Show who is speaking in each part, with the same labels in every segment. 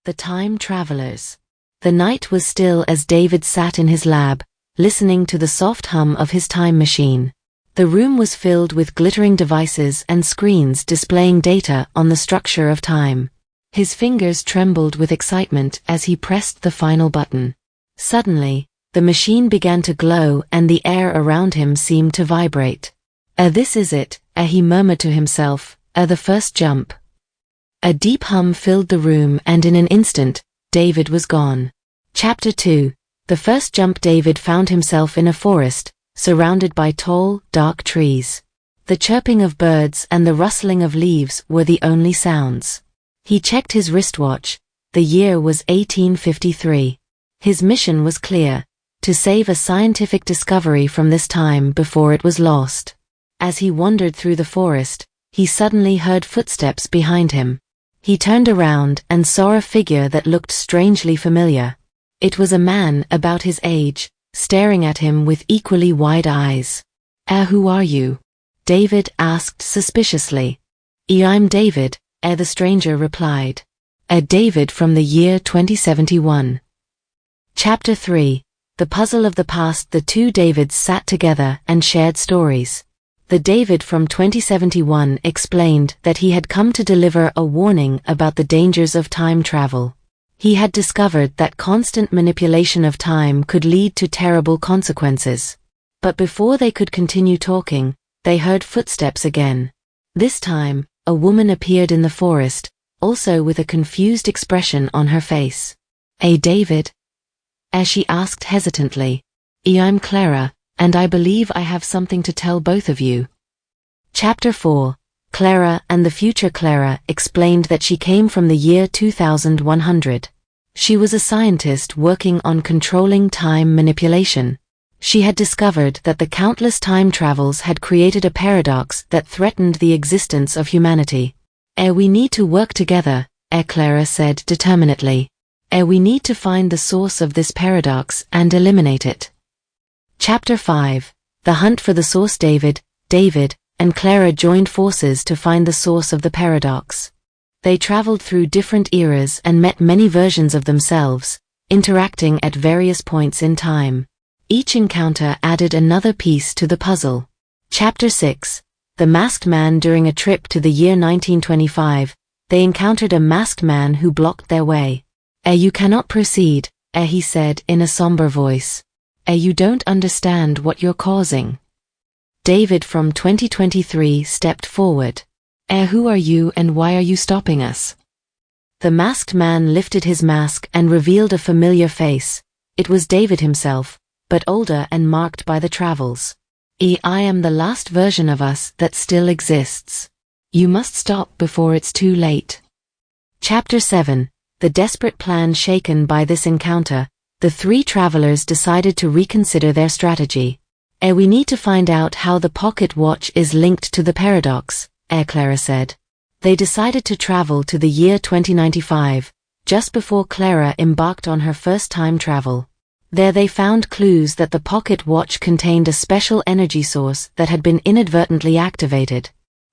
Speaker 1: The Time Travelers. The night was still as David sat in his lab, listening to the soft hum of his time machine. The room was filled with glittering devices and screens displaying data on the structure of time. His fingers trembled with excitement as he pressed the final button. Suddenly, the machine began to glow and the air around him seemed to vibrate. This is it, he murmured to himself, the first jump. A deep hum filled the room and in an instant, David was gone. Chapter 2. The first jump. David found himself in a forest, surrounded by tall, dark trees. The chirping of birds and the rustling of leaves were the only sounds. He checked his wristwatch. The year was 1853. His mission was clear: to save a scientific discovery from this time before it was lost. As he wandered through the forest, he suddenly heard footsteps behind him. He turned around and saw a figure that looked strangely familiar. It was a man about his age, staring at him with equally wide eyes. Who are you?" David asked suspiciously. "I'm David," the stranger replied. "David from the year 2071. Chapter 3. The Puzzle of the Past. The two Davids sat together and shared stories. The David from 2071 explained that he had come to deliver a warning about the dangers of time travel. He had discovered that constant manipulation of time could lead to terrible consequences. But before they could continue talking, they heard footsteps again. This time, a woman appeared in the forest, also with a confused expression on her face. David?" She asked hesitantly. "I'm Clara, and I believe I have something to tell both of you." Chapter 4. Clara and the future. Clara explained that she came from the year 2100. She was a scientist working on controlling time manipulation. She had discovered that the countless time travels had created a paradox that threatened the existence of humanity. We need to work together," Clara said determinedly. We need to find the source of this paradox and eliminate it." Chapter 5. The Hunt for the Source. David and Clara joined forces to find the source of the paradox. They traveled through different eras and met many versions of themselves, interacting at various points in time. Each encounter added another piece to the puzzle. Chapter 6. The Masked Man. During a trip to the year 1925, they encountered a masked man who blocked their way. "You cannot proceed," he said in a somber voice. "You don't understand what you're causing." David from 2023 stepped forward. "Who are you and why are you stopping us?" The masked man lifted his mask and revealed a familiar face. It was David himself, but older and marked by the travels. "I am the last version of us that still exists. You must stop before it's too late." Chapter 7. The desperate plan. Shaken by this encounter, the three travelers decided to reconsider their strategy. "We need to find out how the pocket watch is linked to the paradox," Clara said. They decided to travel to the year 2095, just before Clara embarked on her first time travel. There they found clues that the pocket watch contained a special energy source that had been inadvertently activated.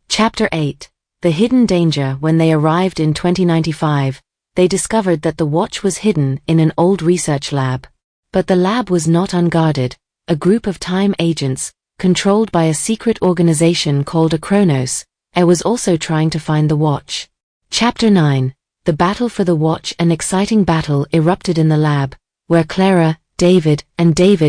Speaker 1: Chapter 8. The Hidden Danger. When they arrived in 2095, they discovered that the watch was hidden in an old research lab. But the lab was not unguarded. A group of time agents, controlled by a secret organization called a Chronos, was also trying to find the watch. Chapter 9. The Battle for the Watch. An exciting battle erupted in the lab, where Clara, David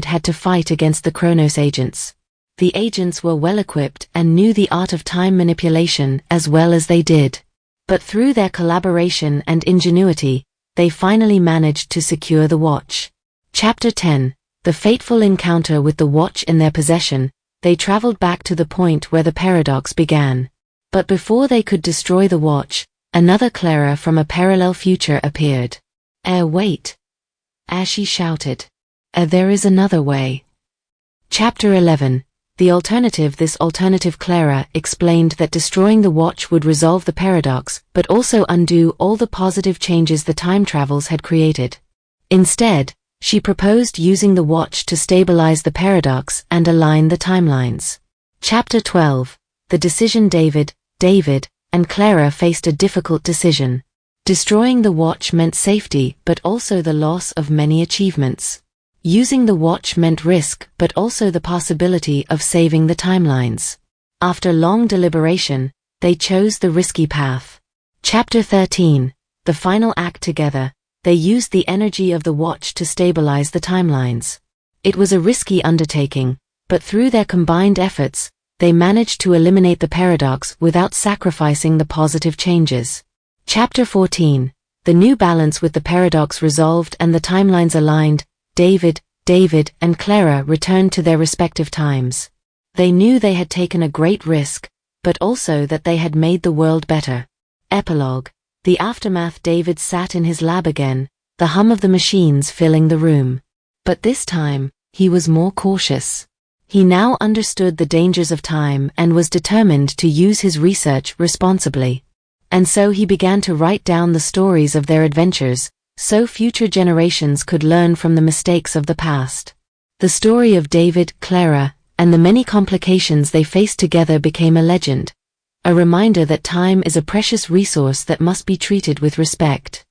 Speaker 1: had to fight against the Chronos agents. The agents were well equipped and knew the art of time manipulation as well as they did. But through their collaboration and ingenuity, they finally managed to secure the watch. Chapter 10. The fateful encounter. With the watch in their possession, they traveled back to the point where the paradox began. But before they could destroy the watch, another Clara from a parallel future appeared. Wait!" she shouted. "There is another way." Chapter 11. The Alternative. This alternative. Clara explained that destroying the watch would resolve the paradox, but also undo all the positive changes the time travels had created. Instead, she proposed using the watch to stabilize the paradox and align the timelines. Chapter 12. The Decision. David and Clara faced a difficult decision. Destroying the watch meant safety but also the loss of many achievements. Using the watch meant risk but also the possibility of saving the timelines. After long deliberation, they chose the risky path. Chapter 13. The final act. Together, they used the energy of the watch to stabilize the timelines. It was a risky undertaking, but through their combined efforts, they managed to eliminate the paradox without sacrificing the positive changes. Chapter 14. The new balance. With the paradox resolved and the timelines aligned, David, and Clara returned to their respective times. They knew they had taken a great risk, but also that they had made the world better. Epilogue. The aftermath. David sat in his lab again, the hum of the machines filling the room. But this time, he was more cautious. He now understood the dangers of time and was determined to use his research responsibly. And so he began to write down the stories of their adventures, so future generations could learn from the mistakes of the past. The story of David, Clara, and the many complications they faced together became a legend, a reminder that time is a precious resource that must be treated with respect.